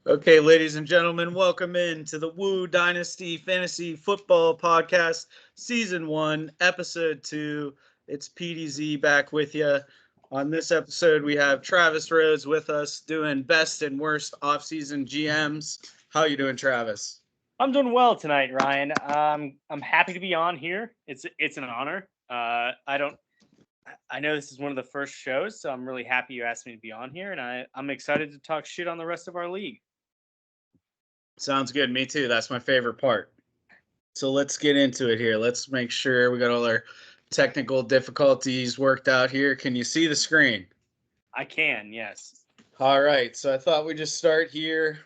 Okay, ladies and gentlemen, welcome in to the Woo Dynasty Fantasy Football Podcast, Season 1, Episode 2. It's PEETEEZEE back with you. On this episode, we have Travis Rhodes with us doing best and worst offseason GMs. How you doing, Travis? I'm doing well tonight, Ryan. I'm happy to be on here. It's an honor. I know this is one of the first shows, so I'm really happy you asked me to be on here, and I'm excited to talk shit on the rest of our league. Sounds good. Me too. That's my favorite part. So let's get into it here. Let's make sure we got all our technical difficulties worked out here. Can you see the screen? I can, yes. All right. So I thought we'd just start here.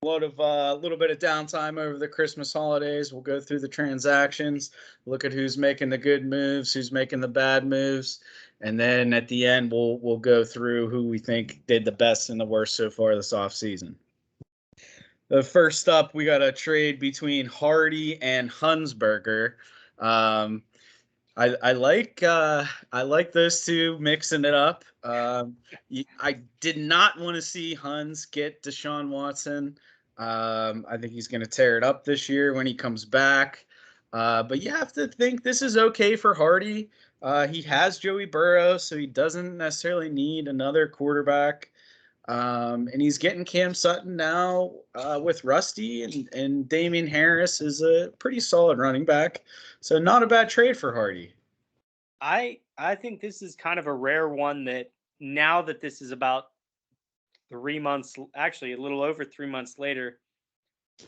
A little bit of downtime over the Christmas holidays. We'll go through the transactions, look at who's making the good moves, who's making the bad moves, and then at the end we'll go through who we think did the best and the worst so far this offseason. First up, we got a trade between Hardy and Hunsberger. I like those two mixing it up. I did not want to see Huns get Deshaun Watson. I think he's going to tear it up this year when he comes back. But you have to think this is okay for Hardy. He has Joey Burrow, so he doesn't necessarily need another quarterback. And he's getting Cam Sutton now with Rusty, and Damian Harris is a pretty solid running back. So not a bad trade for Hardy. I think this is kind of a rare one that now that this is about 3 months, actually a little over 3 months later,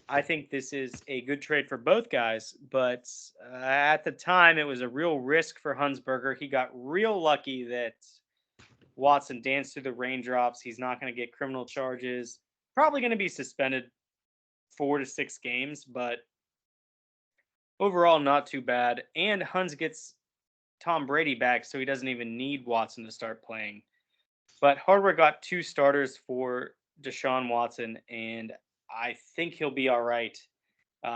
I think this is a good trade for both guys. But at the time, it was a real risk for Hunsberger. He got real lucky that Watson danced through the raindrops. He's not going to get criminal charges. Probably going to be suspended 4 to 6 games, but overall not too bad. And Huns gets Tom Brady back, so he doesn't even need Watson to start playing. But Hardware got 2 starters for Deshaun Watson, and I think he'll be all right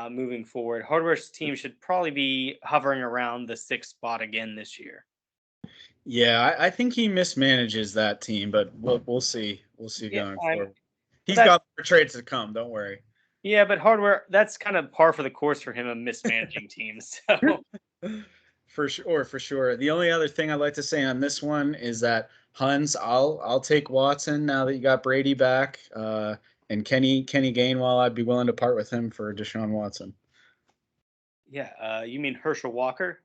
moving forward. Hardware's team should probably be hovering around the 6th spot again this year. Yeah, I think he mismanages that team, but we'll see. We'll see going forward. He's got more trades to come. Don't worry. Yeah, but Hardware, that's kind of par for the course for him of mismanaging teams. So. For sure. The only other thing I'd like to say on this one is that Huns, I'll take Watson now that you got Brady back, and Kenny Gainwell. I'd be willing to part with him for Deshaun Watson. Yeah, you mean Herschel Walker?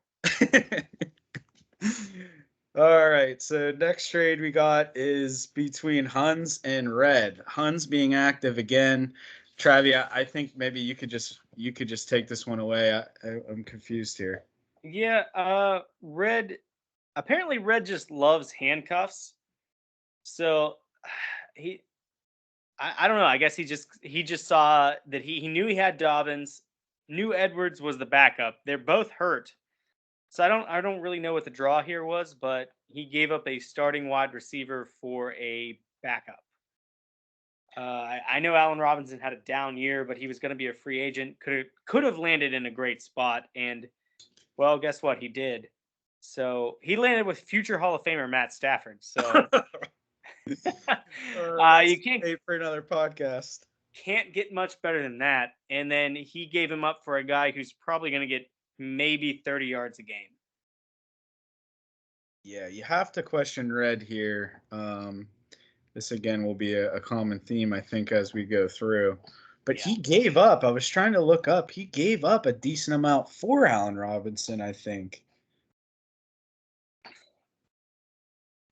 All right, so next trade we got is between Huns and Red. Huns being active again. Travi, I think maybe you could just take this one away. I'm confused here. Yeah, Red just loves handcuffs. So I don't know. I guess he just saw that he knew he had Dobbins, knew Edwards was the backup. They're both hurt. So I don't really know what the draw here was, but he gave up a starting wide receiver for a backup. I know Allen Robinson had a down year, but he was going to be a free agent. Could have landed in a great spot, and well, guess what? He did. So he landed with future Hall of Famer Matt Stafford. So you can't wait for another podcast. Can't get much better than that. And then he gave him up for a guy who's probably going to get maybe 30 yards a game. Yeah, you have to question Red here. This again will be a common theme, I think, as we go through. But yeah. He gave up. I was trying to look up. He gave up a decent amount for Allen Robinson, I think.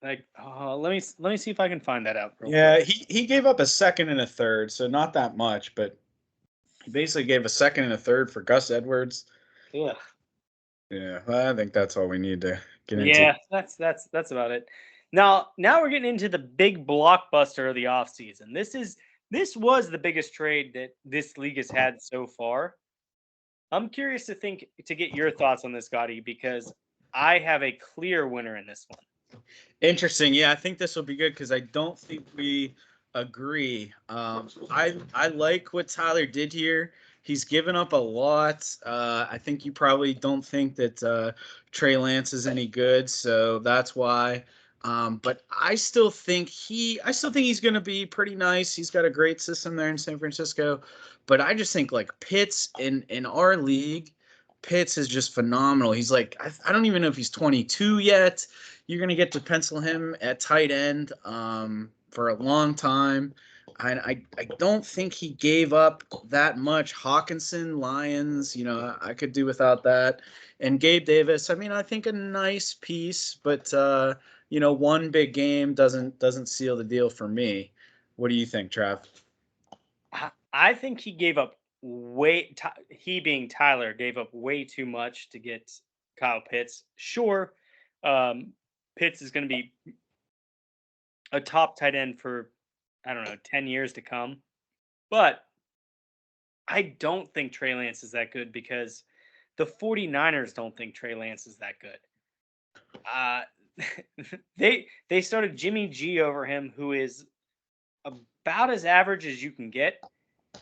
Like, let me see if I can find that out. Yeah, he gave up a second and a third, so not that much, but he basically gave a second and a third for Gus Edwards. Yeah. Yeah, I think that's all we need to get into. Yeah, that's about it. Now we're getting into the big blockbuster of the offseason. This was the biggest trade that this league has had so far. I'm curious to get your thoughts on this, Gotti, because I have a clear winner in this one. Interesting. Yeah, I think this will be good because I don't think we agree. I like what Tyler did here. He's given up a lot. I think you probably don't think that Trey Lance is any good, so that's why. But I still think he's going to be pretty nice. He's got a great system there in San Francisco, but I just think like Pitts in our league, Pitts is just phenomenal. He's like I don't even know if he's 22 yet. You're going to get to pencil him at tight end for a long time. I don't think he gave up that much. Hawkinson, Lions, I could do without that. And Gabe Davis, I mean, I think a nice piece, but one big game doesn't seal the deal for me. What do you think, Trav? I think he gave up he being Tyler gave up way too much to get Kyle Pitts. Sure, Pitts is going to be a top tight end for, I don't know, 10 years to come. But I don't think Trey Lance is that good because the 49ers don't think Trey Lance is that good. Uh, they started Jimmy G over him, who is about as average as you can get.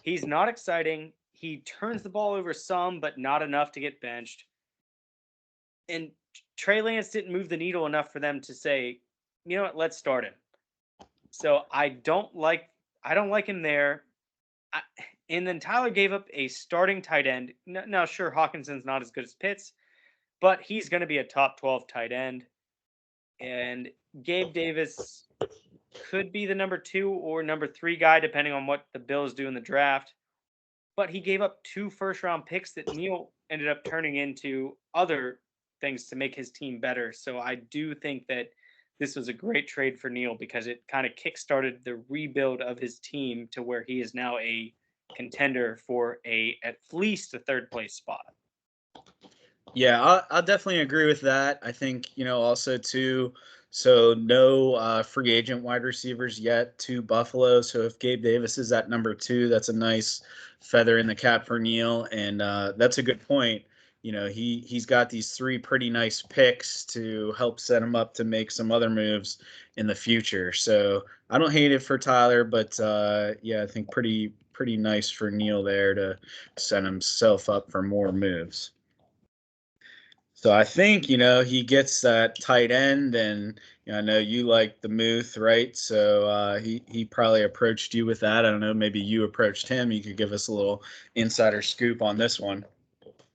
He's not exciting. He turns the ball over some, but not enough to get benched. And Trey Lance didn't move the needle enough for them to say, you know what, let's start him. So I don't like him there. And then Tyler gave up a starting tight end. Now, sure, Hawkinson's not as good as Pitts, but he's going to be a top 12 tight end. And Gabe Davis could be the number 2 or number 3 guy, depending on what the Bills do in the draft. But he gave up 2 first-round picks that Neil ended up turning into other things to make his team better. So I do think that this was a great trade for Neil because it kind of kickstarted the rebuild of his team to where he is now a contender for at least a third place spot. Yeah, I'll definitely agree with that. I think, also too, so no free agent wide receivers yet to Buffalo. So if Gabe Davis is at number 2, that's a nice feather in the cap for Neil. And that's a good point. He's got these 3 pretty nice picks to help set him up to make some other moves in the future. So I don't hate it for Tyler, but yeah, I think pretty nice for Neil there to set himself up for more moves. So I think, he gets that tight end, and I know you like the Muth, right? So he probably approached you with that. I don't know, maybe you approached him. You could give us a little insider scoop on this one.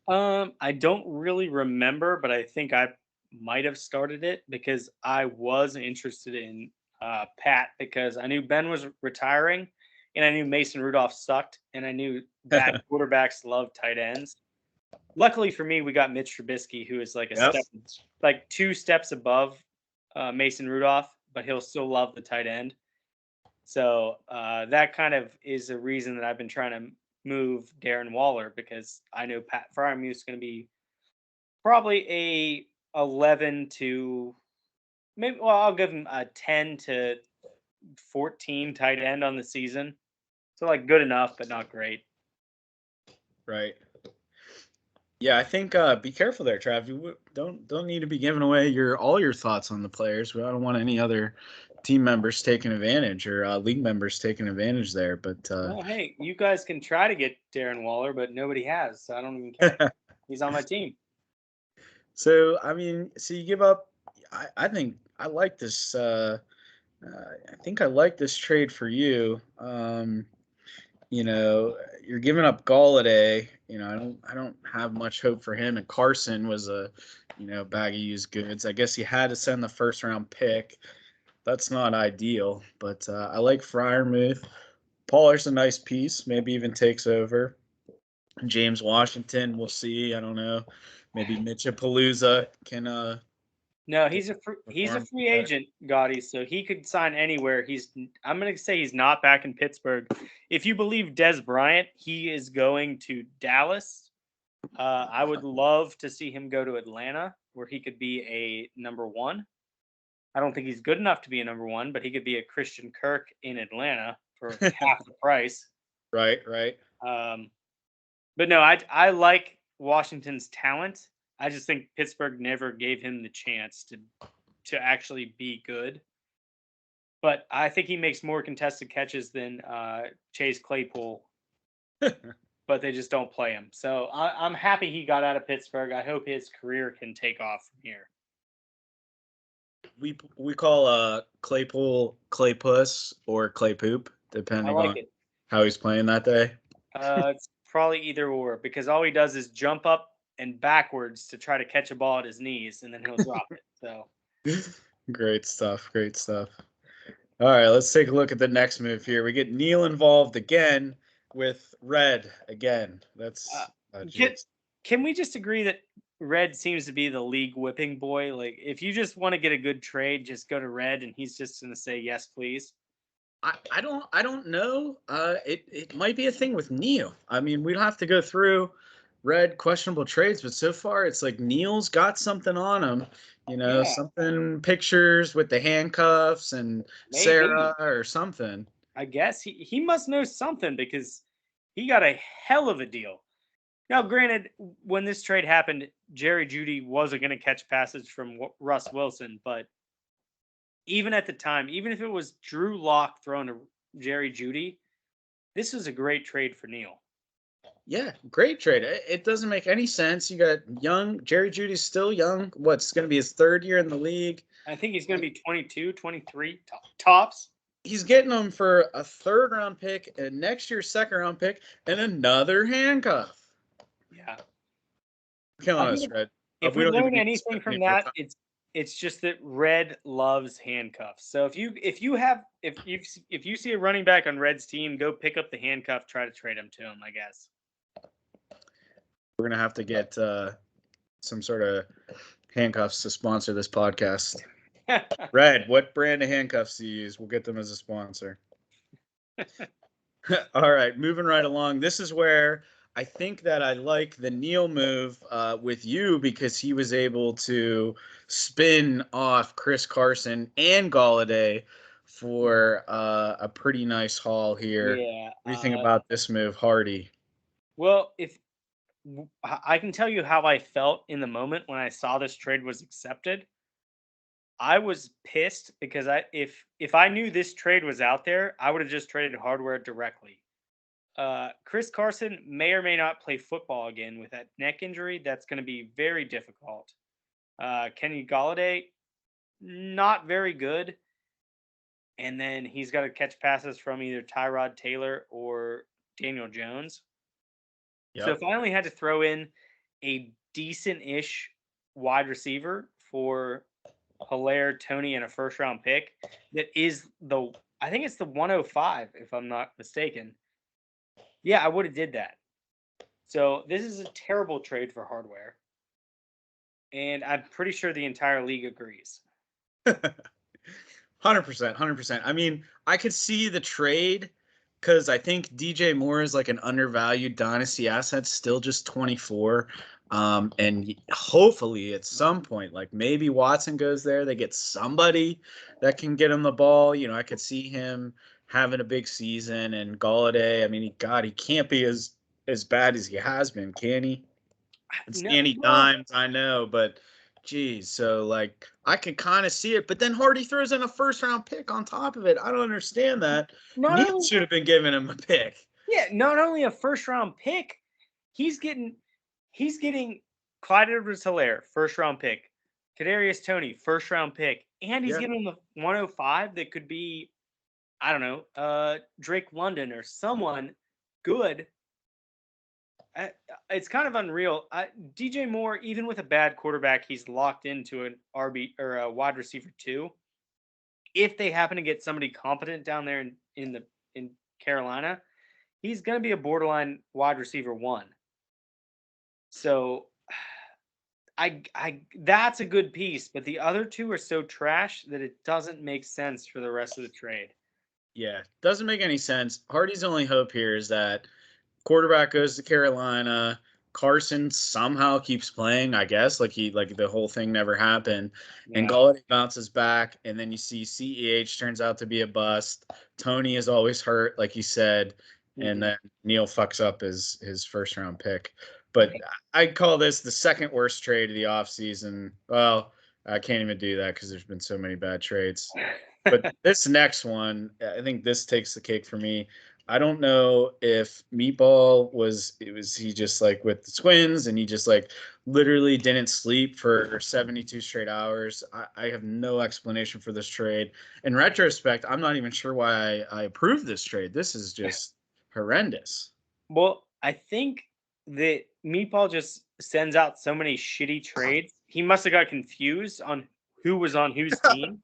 I don't really remember, but I think I might have started it because I was interested in Pat because I knew Ben was retiring and I knew Mason Rudolph sucked and I knew bad quarterbacks love tight ends. Luckily for me, we got Mitch Trubisky, who is like Yep. 2 steps above Mason Rudolph, but he'll still love the tight end. So that kind of is a reason that I've been trying to move Darren Waller because I know Pat Fryermuth is going to be probably a 11 to maybe. Well, I'll give him a 10 to 14 tight end on the season. So like good enough, but not great. Right. Yeah, I think be careful there, Trav. You don't need to be giving away all your thoughts on the players. I don't want any other team members taking advantage or league members taking advantage there. But Well, hey, you guys can try to get Darren Waller, but nobody has, so I don't even care. He's on my team. So I mean, so you give up. I think I like this. I think I like this trade for you. You're giving up Galladay. I don't have much hope for him. And Carson was a, bag of used goods. I guess you had to send the first round pick. That's not ideal, but I like Fryermuth. Pollard's a nice piece. Maybe even takes over. James Washington, we'll see. I don't know. Maybe Mitchapalooza can No, get he's a perform free better. agent, Gotti, so he could sign anywhere. I'm gonna say he's not back in Pittsburgh. If you believe Des Bryant, he is going to Dallas. I would love to see him go to Atlanta, where he could be a number 1. I don't think he's good enough to be a number 1, but he could be a Christian Kirk in Atlanta for half the price. Right. But no, I like Washington's talent. I just think Pittsburgh never gave him the chance to actually be good. But I think he makes more contested catches than Chase Claypool, but they just don't play him. So I'm happy he got out of Pittsburgh. I hope his career can take off from here. we call Claypool Clay Puss or Clay Poop, I depending like on it. how he's playing that day. It's probably either or because all he does is jump up and backwards to try to catch a ball at his knees, and then he'll drop it. So Great stuff. Great stuff. All right, let's take a look at the next move here. We get Neil involved again with Red again. uh, That's can jeez. can we just agree that Red seems to be the league whipping boy? Like, if you just want to get a good trade, just go to Red, and he's just going to say yes, please. I don't know. It might be a thing with Neil. I mean, we'd have to go through Red questionable trades, but so far it's like Neil's got something on him. Yeah, Something pictures with the handcuffs and Sarah maybe. or something. I guess he must know something because he got a hell of a deal. Now, granted, when this trade happened, Jerry Judy wasn't going to catch passes from Russ Wilson, but even at the time, even if it was Drew Lock throwing to Jerry Judy, this was a great trade for Neil. Yeah, great trade. It doesn't make any sense. You got young Jerry Judy's still young. What's going to be his third year in the league? I think he's going to be 22, 23 tops. He's getting them for a third round pick and next year's second round pick and another handcuff. Yeah. Killing I us, think Red. if We we don't even learn need to anything spend any from more that, time. it's just that Red loves handcuffs. So if you see a running back on Red's team, go pick up the handcuff, try to trade him to him, I guess. We're gonna have to get some sort of handcuffs to sponsor this podcast. Red, what brand of handcuffs do you use? We'll get them as a sponsor. All right, moving right along. This is where I think that I like the Neil move with you because he was able to spin off Chris Carson and Galladay for a pretty nice haul here. Yeah. What do you think about this move, Hardy? Well, if I can tell you how I felt in the moment when I saw this trade was accepted. I was pissed because if I knew this trade was out there, I would have just traded hardware directly. Chris Carson may or may not play football again with that neck injury. That's going to be very difficult. Kenny Galladay, not very good. And then he's got to catch passes from either Tyrod Taylor or Daniel Jones. So Yep. if I only had to throw in a decent-ish wide receiver for Hilaire, Tony, and a first round pick, that is I think it's the 105, if I'm not mistaken. Yeah, I would have did that. So this is a terrible trade for hardware. And I'm pretty sure the entire league agrees. 100%, 100%. I mean, I could see the trade because I think DJ Moore is like an undervalued dynasty asset, still just 24. And hopefully at some point, like maybe Watson goes there, they get somebody that can get him the ball. I could see him having a big season. And Galladay, I mean, he can't be as bad as he has been, can he? It's No, Danny well, Dimes, I know, but geez, so like I can kind of see it. But then Hardy throws in a first round pick on top of it. I don't understand that. not Neil only should have been giving him a pick. not only a first round pick, he's getting Clyde Edwards-Helaire, first round pick. Kadarius Toney, first round pick, and he's Yeah. getting the 105 that could be, I don't know, Drake London or someone good. It's kind of unreal. DJ Moore, even with a bad quarterback, he's locked into an RB or a wide receiver 2. If they happen to get somebody competent down there in Carolina, he's going to be a borderline wide receiver 1. So I that's a good piece, but the other two are so trash that it doesn't make sense for the rest of the trade. Yeah, doesn't make any sense. Hardy's only hope here is that quarterback goes to Carolina. Carson somehow keeps playing, I guess, like the whole thing never happened. And Yeah. Galladay bounces back, and then you see CEH turns out to be a bust. Tony is always hurt, like you said, and Mm-hmm. then Neil fucks up his first round pick. But I'd call this the second worst trade of the offseason. Well, I can't even do that because there's been so many bad trades. But this next one, I think this takes the cake for me. I don't know if Meatball was he just like with the Twins and he just like literally didn't sleep for 72 straight hours. I have no explanation for this trade. In retrospect, I'm not even sure why I approved this trade. This is just horrendous. Well, I think that Meatball just sends out so many shitty trades. He must have got confused on who was on whose team.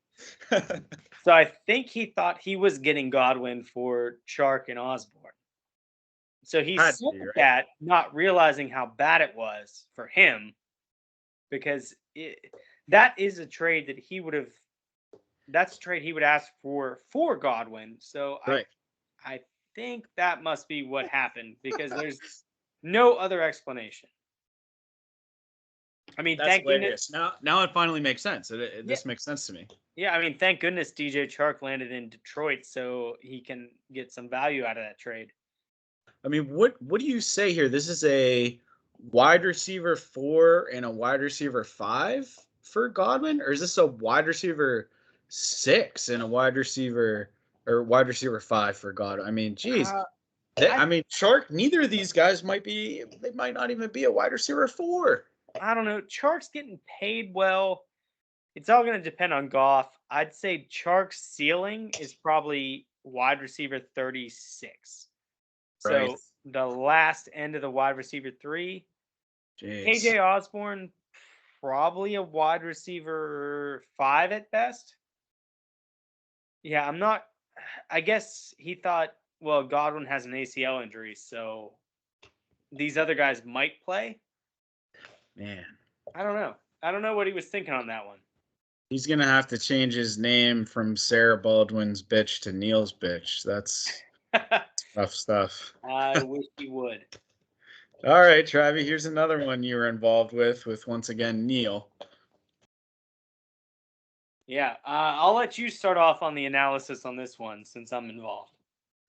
So I think he thought he was getting Godwin for Chark and Osborne. So he Had to sent be, right? that, not realizing how bad it was for him, because that is a trade that he would have. That's a trade he would ask for Godwin. So Right. I think that must be what happened because there's no other explanation. I mean, That's thank goodness. hilarious. Now it finally makes sense. Yeah, This makes sense to me. yeah. I mean, thank goodness DJ Chark landed in Detroit so he can get some value out of that trade. I mean, what do you say here? This is a wide receiver 4 and a wide receiver 5 for Godwin, or is this a wide receiver 6 and a wide receiver 5 for Godwin? I mean, geez, Uh, I I mean, Shark. Neither of these guys might be. They might not even be a wide receiver 4. I don't know. Chark's getting paid well. It's all going to depend on Goff. I'd say Chark's ceiling is probably wide receiver 36. Right. So the last end of the wide receiver 3. Jeez. KJ Osborne, probably a wide receiver 5 at best. Yeah, I'm not. I guess he thought, well, Godwin has an ACL injury, so these other guys might play. Man, I don't know. I don't know what he was thinking on that one. he's gonna have to change his name from Sarah Baldwin's bitch to Neil's bitch. That's tough stuff. I wish he would. All right, Travi, here's another one you were involved with once again Neil. Yeah, I'll let you start off on the analysis on this one since I'm involved.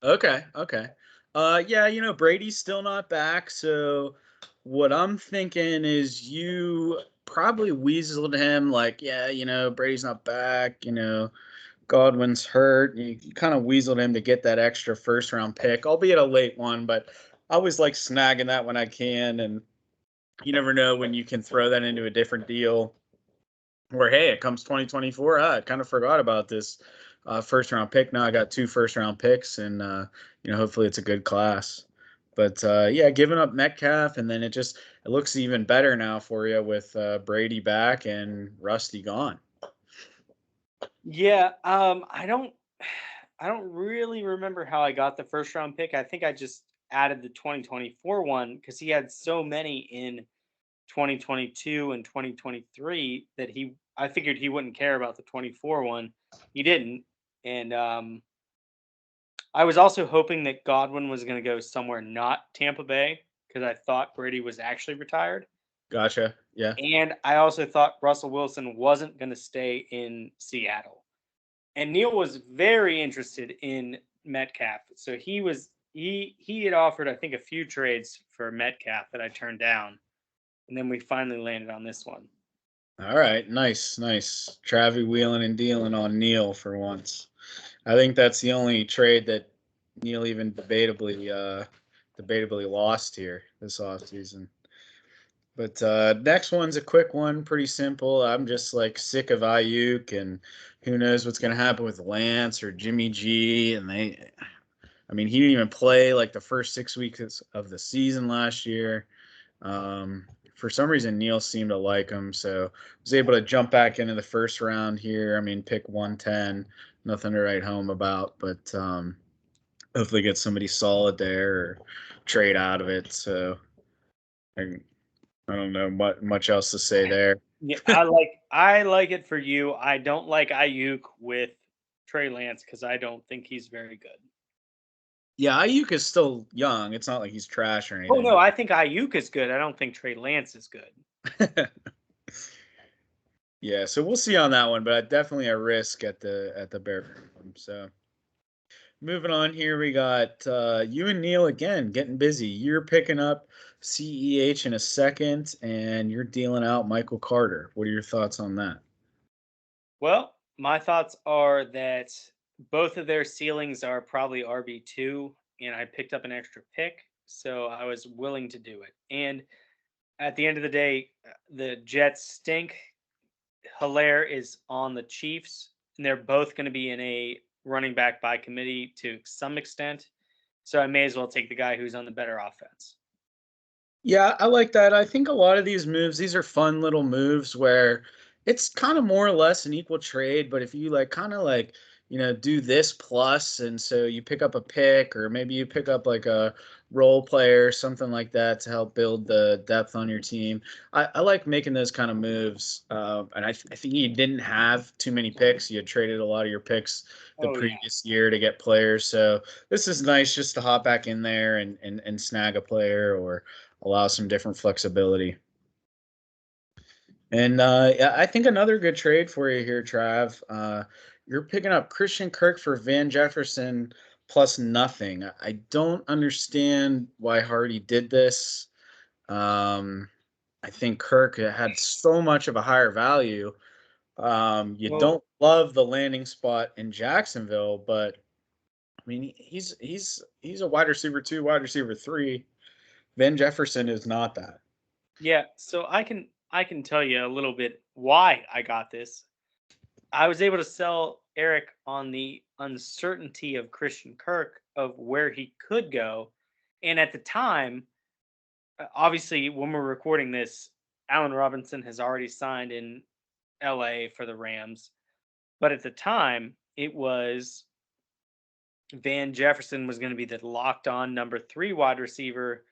Okay. Yeah, Brady's still not back, so what I'm thinking is you probably weaseled him like, yeah, Brady's not back, Godwin's hurt. You kind of weaseled him to get that extra first round pick, albeit a late one, but I always like snagging that when I can, and you never know when you can throw that into a different deal. Where hey, it comes 2024. I kind of forgot about this first round pick. Now I got 2 first round picks, and hopefully it's a good class. But yeah, giving up Metcalf, and then it looks even better now for you with Brady back and Rusty gone. Yeah, I don't really remember how I got the first round pick. I think I just added the 2024 one because he had so many in 2022 and 2023 that I figured he wouldn't care about the 24 one. He didn't. And I was also hoping that Godwin was going to go somewhere not Tampa Bay because I thought Brady was actually retired. Gotcha. Yeah. And I also thought Russell Wilson wasn't going to stay in Seattle. And Neil was very interested in Metcalf. So he had offered, I think, a few trades for Metcalf that I turned down. And then we finally landed on this one. All right. Nice. Travi wheeling and dealing on Neil for once. I think that's the only trade that Neil even debatably lost here this offseason. But next one's a quick one, pretty simple. I'm just like sick of Ayuk, and who knows what's going to happen with Lance or Jimmy G. And he didn't even play like the first 6 weeks of the season last year. For some reason, Neil seemed to like him, so I was able to jump back into the first round here. Pick 110, nothing to write home about, but hopefully get somebody solid there or trade out of it. So I don't know much else to say there. Yeah, I like it for you. I don't like Ayuk with Trey Lance because I don't think he's very good. Yeah, Ayuk is still young. It's not like he's trash or Oh anything. no, I think Ayuk is good. I don't think Trey Lance is good. Yeah, so we'll see on that one, but definitely a risk at the Bear Farm. So moving on here, we got you and Neil again getting busy. You're picking up CEH in a second, and you're dealing out Michael Carter. What are your thoughts on that? Well, my thoughts are that both of their ceilings are probably RB2. and I picked up an extra pick, so I was willing to do it. And at the end of the day, the Jets stink. Hilaire is on the Chiefs, and they're both going to be in a running back by committee to some extent. So I may as well take the guy who's on the better offense. Yeah, I like that. I think a lot of these moves, these are fun little moves where it's kind of more or less an equal trade, but if you like kind of like, do this plus, and so you pick up a pick, or maybe you pick up like a role player, something like that to help build the depth on your team. I like making those kind of moves. And I think you didn't have too many picks. You had traded a lot of your picks the Oh yeah. previous year to get players. So this is nice just to hop back in there and snag a player or allow some different flexibility. And yeah, I think another good trade for you here, Trav. You're picking up Christian Kirk for Van Jefferson plus nothing. I don't understand why Hardy did this. I think Kirk had so much of a higher value. You Well, don't love the landing spot in Jacksonville, but I mean he's a wide receiver 2, wide receiver 3. Van Jefferson is not that. yeah. So I can tell you a little bit why I got this. I was able to sell Eric on the uncertainty of Christian Kirk of where he could go, and at the time, obviously, when we're recording this, Allen Robinson has already signed in LA for the Rams. But at the time, it was Van Jefferson was going to be the locked on number 3 wide receiver,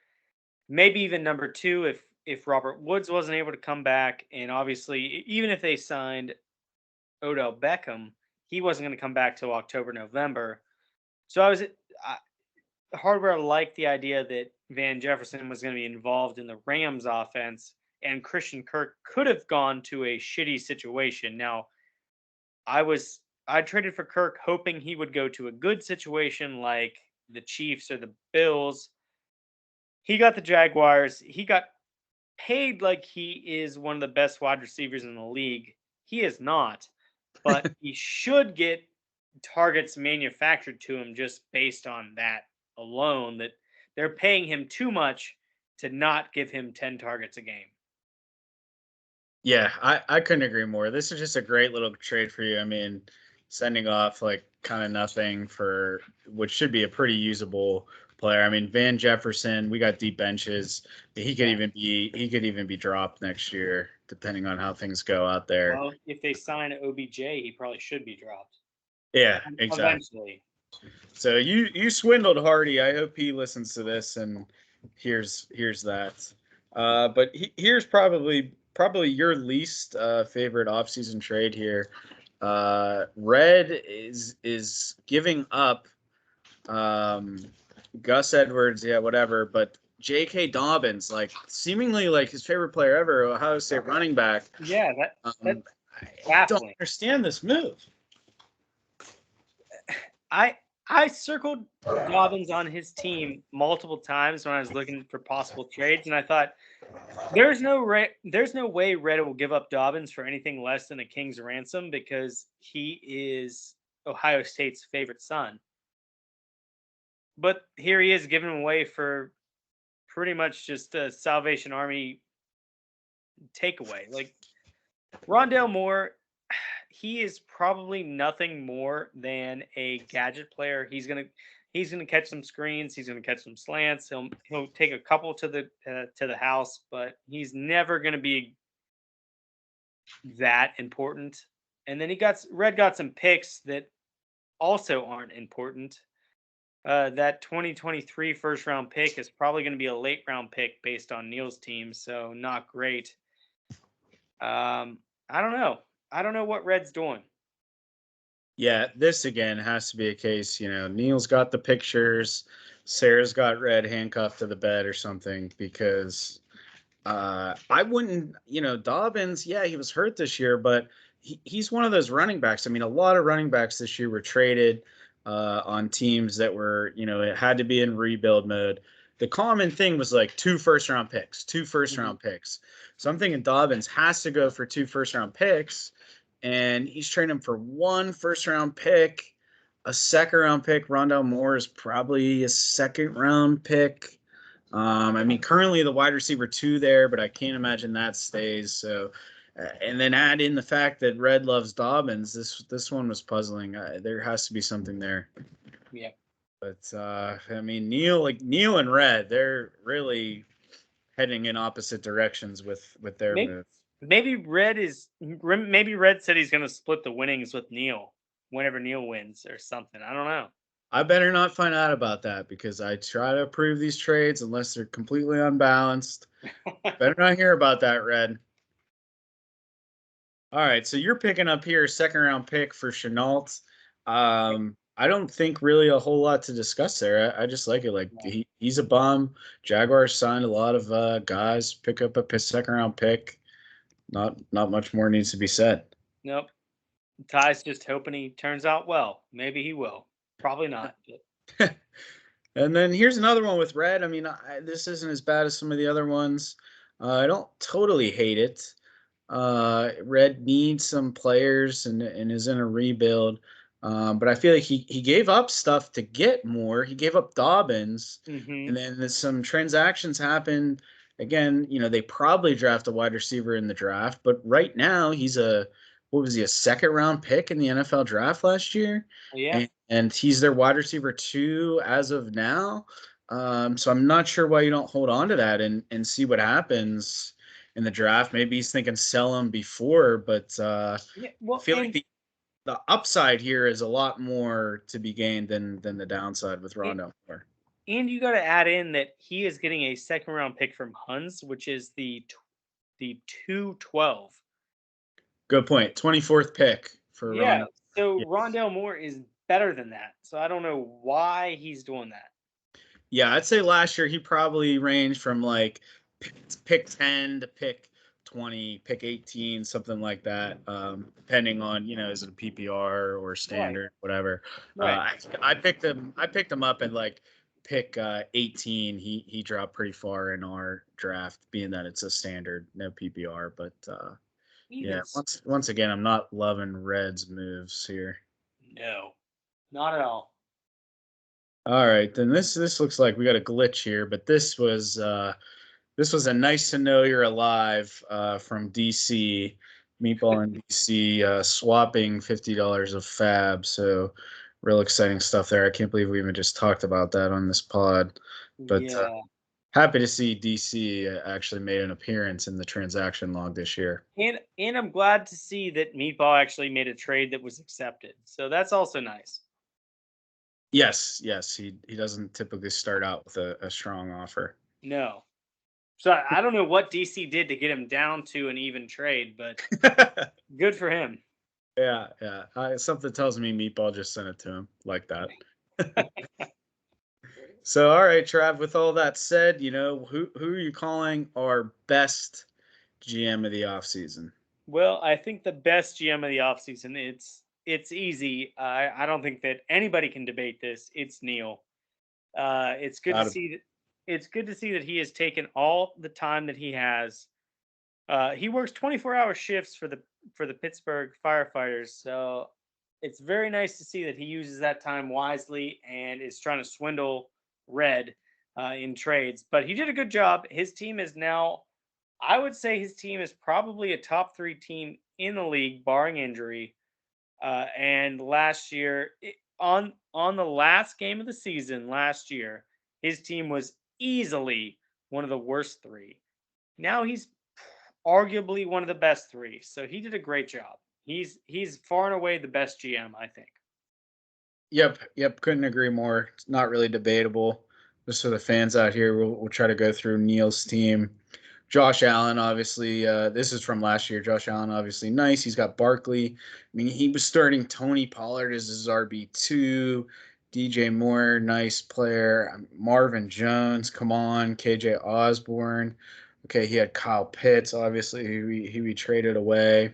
maybe even number 2 if Robert Woods wasn't able to come back. And obviously, even if they signed Odell Beckham, he wasn't going to come back till October, November. So Hardware liked the idea that Van Jefferson was going to be involved in the Rams offense, and Christian Kirk could have gone to a shitty situation. Now, I traded for Kirk hoping he would go to a good situation like the Chiefs or the Bills. He got the Jaguars. He got paid like he is one of the best wide receivers in the league. He is not, but he should get targets manufactured to him just based on that alone, that they're paying him too much to not give him 10 targets a game. Yeah, I couldn't agree more. This is just a great little trade for you. I mean, sending off like kind of nothing for which should be a pretty usable player. I mean, Van Jefferson, we got deep benches. He could even be dropped next year, depending on how things go out there. Well, if they sign OBJ, he probably should be dropped Yeah, exactly. eventually. So you swindled Hardy. I hope he listens to this and here's that. But here's probably your least favorite offseason trade here. Red is giving up Gus Edwards, yeah, whatever, but J.K. Dobbins, like seemingly like his favorite player ever, Ohio State running back. Yeah, that's I don't baffling. understand this move. I circled Dobbins on his team multiple times when I was looking for possible trades, and I thought there's no way Red will give up Dobbins for anything less than a king's ransom because he is Ohio State's favorite son. But here he is giving him away for pretty much just a Salvation Army takeaway. Like Rondale Moore, he is probably nothing more than a gadget player. He's gonna catch some screens. He's gonna catch some slants. He'll take a couple to the house, but he's never gonna be that important. And then Red got some picks that also aren't important. That 2023 first round pick is probably going to be a late round pick based on Neil's team, so not great. I don't know. I don't know what Red's doing. Yeah, this again has to be a case, Neil's got the pictures, Sarah's got Red handcuffed to the bed or something, because I wouldn't, Dobbins, yeah, he was hurt this year, but he's one of those running backs. I mean, a lot of running backs this year were traded on teams that were, it had to be in rebuild mode. The common thing was like 2 first-round picks, 2 first-round picks. So I'm thinking Dobbins has to go for 2 first-round picks, and he's trading him for 1 first-round pick. a second round pick. Rondell Moore is probably a second round pick. I mean, currently the wide receiver 2 there, but I can't imagine that stays. So, and then add in the fact that Red loves Dobbins. This one was puzzling. There has to be something there. Yeah. But I mean, Neil and Red, they're really heading in opposite directions with their Maybe, moves. maybe Red said he's going to split the winnings with Neil whenever Neil wins or something. I don't know. I better not find out about that because I try to approve these trades unless they're completely unbalanced. Better not hear about that, Red. All right, so you're picking up here a second round pick for Chenault. I don't think really a whole lot to discuss there. I just like it. Like he's a bum. Jaguars signed a lot of guys. Pick up a second round pick. Not much more needs to be said. Nope. Ty's just hoping he turns out well. Maybe he will. Probably not. And then here's another one with Red. I mean, this isn't as bad as some of the other ones. I don't totally hate it. Red needs some players and is in a rebuild. But I feel like he gave up stuff to get more. He gave up Dobbins, Mm-hmm. and then some transactions happened. Again, they probably draft a wide receiver in the draft, but right now what was he, a second round pick in the NFL draft last year? Yeah. And he's their wide receiver 2 as of now. So I'm not sure why you don't hold on to that and see what happens in the draft. Maybe he's thinking sell him before, but Yeah. I Well, feel like the upside here is a lot more to be gained than the downside with Rondo. and you got to add in that he is getting a second round pick from Huns, which is the 212. Good point. 24th pick for Yeah. Rondo. So Yes. Rondell Moore is better than that. So I don't know why he's doing that. Yeah, I'd say last year he probably ranged from like pick 10 to pick 20, pick 18, something like that, depending on, is it a PPR or Right. standard, whatever. Right. I picked him up at like pick 18. He dropped pretty far in our draft, being that it's a standard, no PPR. But yeah, Even once again, I'm not loving Red's moves here. no, not at all. All right, then this looks like we got a glitch here, but this was a nice to know you're alive from DC, Meatball and DC swapping $50 of fab. So real exciting stuff there. I can't believe we even just talked about that on this pod. But Yeah. happy to see DC actually made an appearance in the transaction log this year. And I'm glad to see that Meatball actually made a trade that was accepted. So that's also nice. Yes, he doesn't typically start out with a strong offer. No. So I don't know what DC did to get him down to an even trade, but good for him. Yeah. Something tells me Meatball just sent it to him like that. So, all right, Trav. With all that said, who are you calling our best GM of the offseason? Well, I think the best GM of the offseason, it's easy. I don't think that anybody can debate this. It's Neil. It's good to Out of see that he has taken all the time that he has. He works 24-hour shifts for the Pittsburgh firefighters, so it's very nice to see that he uses that time wisely and is trying to swindle Red in trades. But he did a good job. His team is now, I would say, his team is probably a top 3 team in the league, barring injury. And last year, on the last game of the season last year, his team was easily one of the worst 3. Now he's arguably one of the best 3. So he did a great job. He's far and away the best GM, I think. Yep. Couldn't agree more. It's not really debatable. Just for the fans out here, we'll try to go through Neil's team. Josh Allen, obviously, this is from last year. Josh Allen, obviously, nice. He's got Barkley. I mean, he was starting Tony Pollard as his RB2. DJ Moore, nice player. Marvin Jones, come on. KJ Osborne. Okay, he had Kyle Pitts, obviously, who we traded away.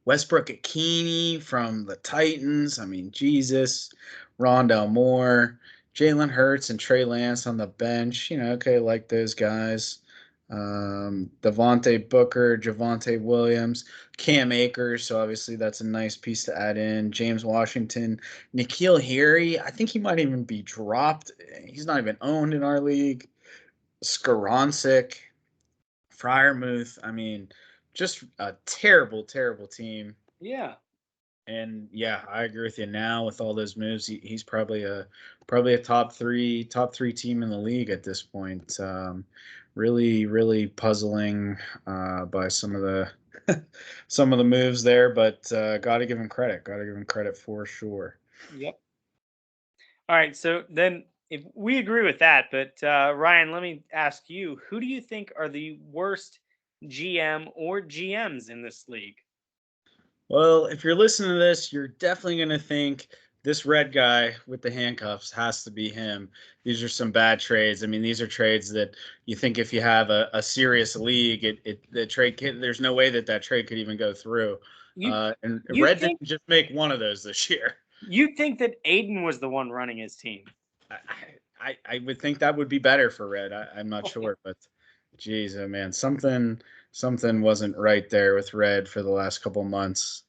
Westbrook Akini from the Titans. I mean, Jesus. Rondell Moore. Jalen Hurts and Trey Lance on the bench. Okay, like those guys. Devontae Booker, Javonte Williams, Cam Akers. So obviously that's a nice piece to add in. James Washington, N'Keal Harry. I think he might even be dropped. He's not even owned in our league. Skoronsic, Fryermuth. I mean, just a terrible, terrible team. Yeah. And yeah, I agree with you. Now with all those moves, he's probably a top three team in the league at this point. Really, really puzzling by some of the some of the moves there, but got to give him credit. Got to give him credit for sure. Yep. All right. So then, if we agree with that, but Ryan, let me ask you: who do you think are the worst GM or GMs in this league? Well, if you're listening to this, you're definitely going to think this red guy with the handcuffs has to be him. These are some bad trades. I mean, these are trades that you think if you have a serious league, the trade there's no way that trade could even go through. You And you Red think didn't just make one of those this year. you think that Aiden was the one running his team? I would think that would be better for Red. I'm not sure, but geez, oh man, something wasn't right there with Red for the last couple months.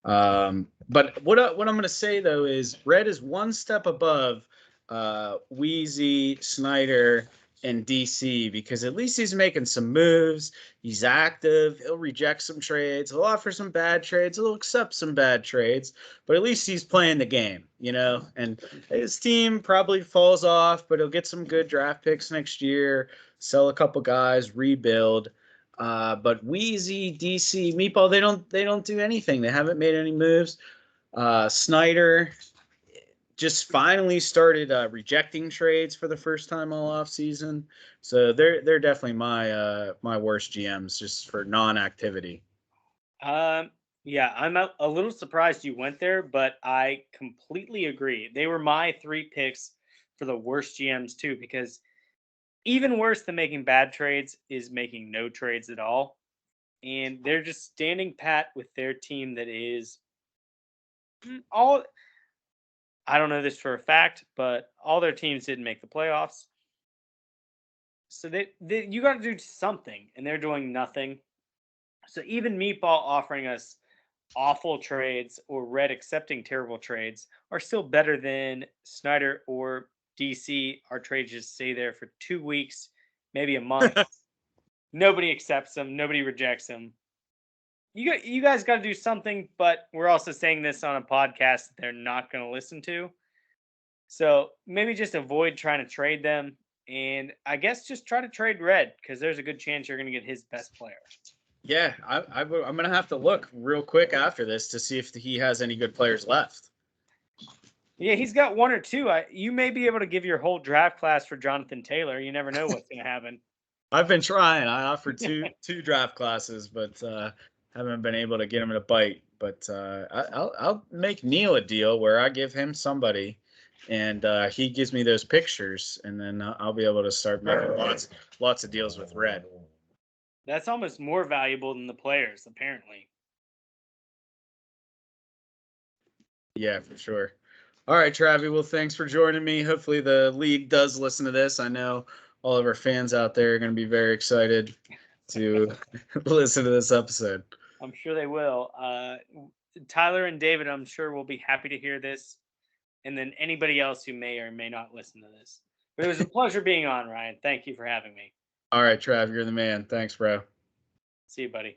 But what I'm going to say though is Red is one step above Weezy, Snyder, and DC because at least he's making some moves. He's active. He'll reject some trades. He'll offer some bad trades. He'll accept some bad trades. But at least he's playing the game, you know. And his team probably falls off, but he'll get some good draft picks next year. Sell a couple guys, rebuild. But Weezy, DC, Meatball, they don't do anything. They haven't made any moves. Snyder just finally started rejecting trades for the first time all off season. So they're definitely my worst GMs just for non-activity. Um, yeah, I'm a little surprised you went there, but I completely agree. They were my three picks for the worst GMs too, because even worse than making bad trades is making no trades at all. And they're just standing pat with their team that is all. I don't know this for a fact, but all their teams didn't make the playoffs. So they you got to do something, and they're doing nothing. So even Meatball offering us awful trades or Red accepting terrible trades are still better than Snyder or DC. Our trades just stay there for 2 weeks, maybe a month. Nobody accepts them. Nobody rejects them. You guys got to do something, but we're also saying this on a podcast that they're not going to listen to. So maybe just avoid trying to trade them, and I guess just try to trade Red because there's a good chance you're going to get his best player. Yeah, I'm going to have to look real quick after this to see if he has any good players left. Yeah, he's got one or two. You may be able to give your whole draft class for Jonathan Taylor. You never know what's going to happen. I've been trying. I offered two draft classes, but haven't been able to get him to bite. But I'll make Neil a deal where I give him somebody, and he gives me those pictures, and then I'll be able to start making lots of deals with Red. That's almost more valuable than the players, apparently. Yeah, for sure. All right, Travi. Well, thanks for joining me. Hopefully, the league does listen to this. I know all of our fans out there are going to be very excited to listen to this episode. I'm sure they will. Tyler and David, I'm sure, will be happy to hear this. And then anybody else who may or may not listen to this. But it was a pleasure being on, Ryan. Thank you for having me. All right, Trav, you're the man. Thanks, bro. See you, buddy.